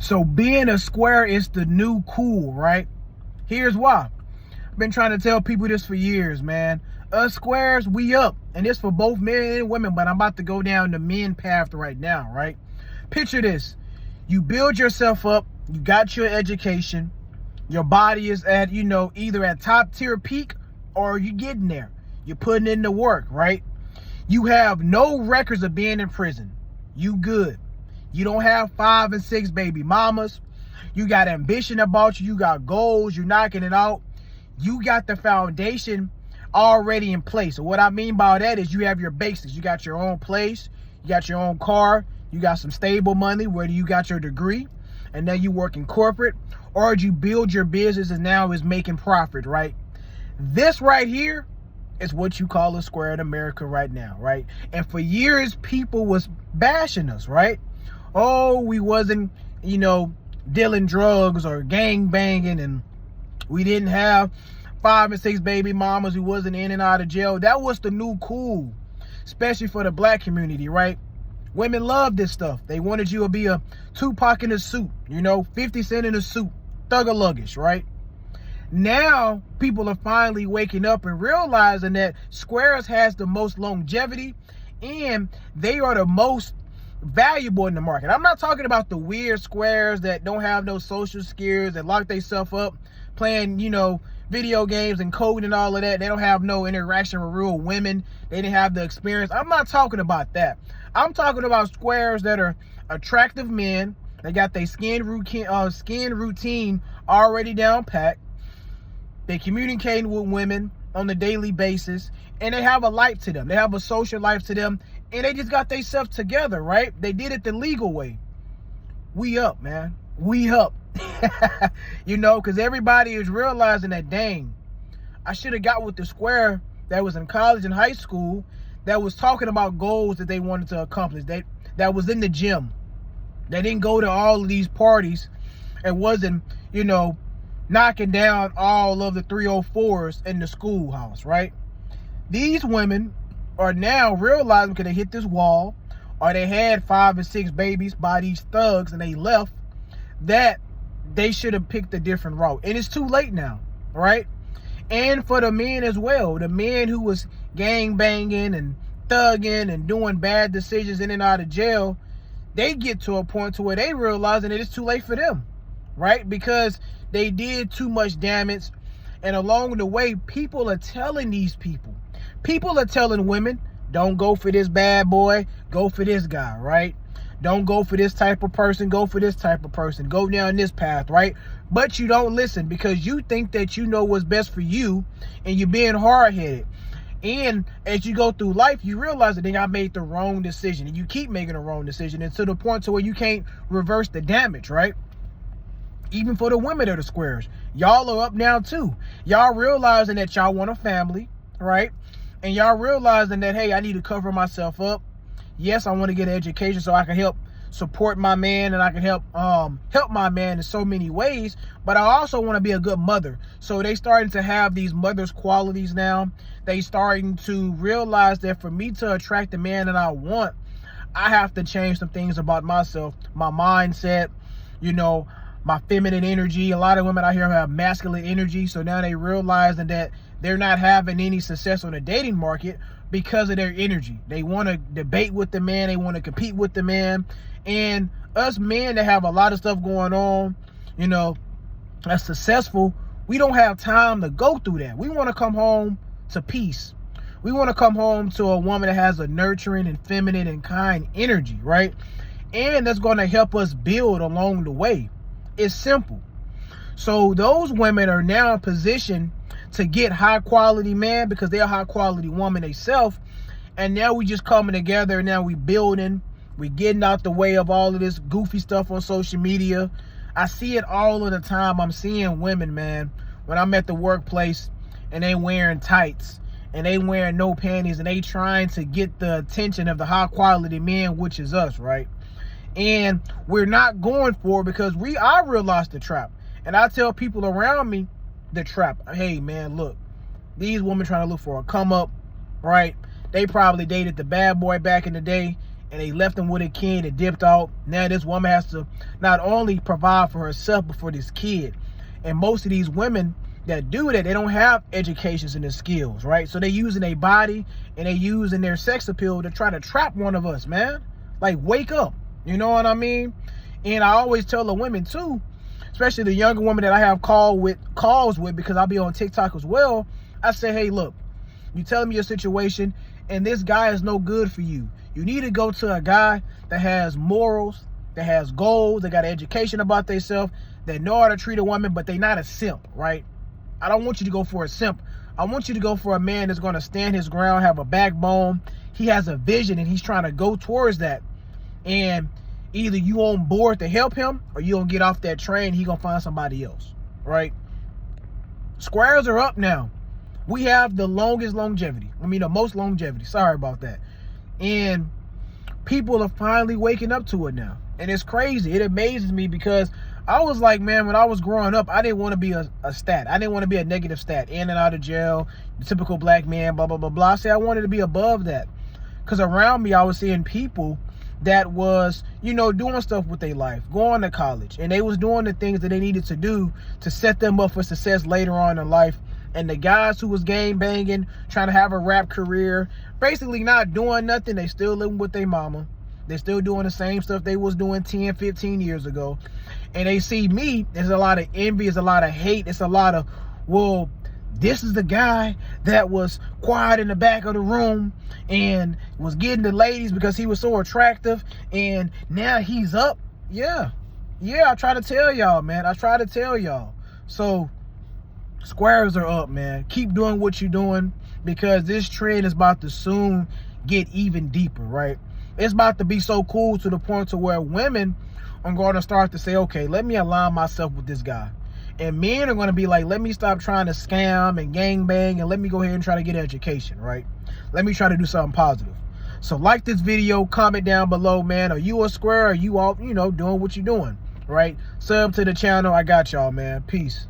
So being a square is the new cool, right? Here's why. I've been trying to tell people this for years, man. Us squares, we up. And it's for both men and women, but I'm about to go down the men path right now, right? Picture this. You build yourself up, you got your education, your body is at, either at top tier peak or you getting there. You're putting in the work, right? You have no records of being in prison. You good. You don't have 5 and 6 baby mamas. You got ambition about you. You got goals. You're knocking it out. You got the foundation already in place. So what I mean by that is you have your basics. You got your own place. You got your own car. You got some stable money, whether you got your degree and then you work in corporate, or you build your business and now is making profit, right? This right here is what you call a square in America right now, right? And for years, people was bashing us, right? Oh, we wasn't, dealing drugs or gang banging, and we didn't have 5 and 6 baby mamas who wasn't in and out of jail. That was the new cool, especially for the black community, right? Women love this stuff. They wanted you to be a Tupac in a suit, 50 Cent in a suit, thugger luggage, right? Now, people are finally waking up and realizing that squares has the most longevity and they are the most valuable in the market. I'm not talking about the weird squares that don't have no social skills, that lock themselves up playing, video games and code and all of that. They don't have no interaction with real women. They didn't have the experience. I'm not talking about that. I'm talking about squares that are attractive men. They got their skin routine already down packed. They communicate with women on a daily basis, and they have a life to them. They have a social life to them, and they just got themselves together, right? They did it the legal way. We up, man. We up. Because everybody is realizing that, dang, I should have got with the square that was in college and high school that was talking about goals that they wanted to accomplish, that was in the gym. They didn't go to all of these parties and wasn't, knocking down all of the 304s in the schoolhouse, right? These women are now realizing, because they hit this wall, or they had 5 and 6 babies by these thugs and they left, that they should have picked a different route. And it's too late now, right? And for the men as well, the men who was gang banging and thugging and doing bad decisions in and out of jail, they get to a point to where they realizing that it's too late for them, right? Because they did too much damage. And along the way, people are telling these people are telling women, don't go for this bad boy, go for this guy, right? Don't go for this type of person, go for this type of person, go down this path, right? But you don't listen because you think that you know what's best for you and you're being hard-headed. And as you go through life, you realize that I made the wrong decision, and you keep making the wrong decision, and to the point to where you can't reverse the damage, right? Even for the women of the squares, y'all are up now too. Y'all realizing that y'all want a family, right? And y'all realizing that, hey, I need to cover myself up. Yes, I want to get an education so I can help support my man, and I can help my man in so many ways, but I also want to be a good mother. So they starting to have these mother's qualities now. They starting to realize that for me to attract the man that I want, I have to change some things about myself, my mindset, my feminine energy. A lot of women out here have masculine energy, so now they realizing that they're not having any success on the dating market because of their energy. They want to debate with the man, they want to compete with the man. And us men that have a lot of stuff going on, that's successful, we don't have time to go through that. We want to come home to peace. We want to come home to a woman that has a nurturing and feminine and kind energy, right? And that's going to help us build along the way. It's simple. So those women are now in position to get high quality man because they're a high quality woman themselves. And now we just coming together, and now we building. We getting out the way of all of this goofy stuff on social media. I see it all of the time. I'm seeing women, man, when I'm at the workplace and they wearing tights and they wearing no panties and they trying to get the attention of the high quality men, which is us, right? And we're not going for it because I realized the trap. And I tell people around me the trap. Hey, man, look, these women trying to look for a come up, right? They probably dated the bad boy back in the day, and they left him with a kid and dipped out. Now this woman has to not only provide for herself, but for this kid. And most of these women that do that, they don't have educations and the skills, right? So they using their body and they using their sex appeal to try to trap one of us, man. Like, wake up. You know what I mean? And I always tell the women too, especially the younger women that I have calls with, because I'll be on TikTok as well. I say, hey, look, you telling me your situation and this guy is no good for you. You need to go to a guy that has morals, that has goals, that got education about themselves, that know how to treat a woman, but they not a simp, right? I don't want you to go for a simp. I want you to go for a man that's going to stand his ground, have a backbone. He has a vision and he's trying to go towards that. And either you on board to help him or you gonna get off that train, he gonna find somebody else, right? Squares are up now. We have the longest longevity. I mean, the most longevity. Sorry about that. And people are finally waking up to it now. And it's crazy. It amazes me because I was like, man, when I was growing up, I didn't want to be a stat. I didn't want to be a negative stat. In and out of jail, the typical black man, blah, blah, blah, blah. I said I wanted to be above that. Because around me, I was seeing people that was, you know, doing stuff with their life, going to college. And they was doing the things that they needed to do to set them up for success later on in life. And the guys who was gang banging, trying to have a rap career, basically not doing nothing, they still living with their mama. They're still doing the same stuff they was doing 10, 15 years ago. And they see me, there's a lot of envy, there's a lot of hate, it's a lot of, well, this is the guy that was quiet in the back of the room and was getting the ladies because he was so attractive, and now he's up. Yeah, I try to tell y'all, man. I try to tell y'all. So squares are up, man. Keep doing what you're doing, because this trend is about to soon get even deeper, right? It's about to be so cool to the point to where women are going to start to say, okay, let me align myself with this guy. And men are going to be like, let me stop trying to scam and gangbang, and let me go ahead and try to get education, right? Let me try to do something positive. So like this video, comment down below, man. Are you a square? Are you all, you know, doing what you're doing, right? Sub to the channel. I got y'all, man. Peace.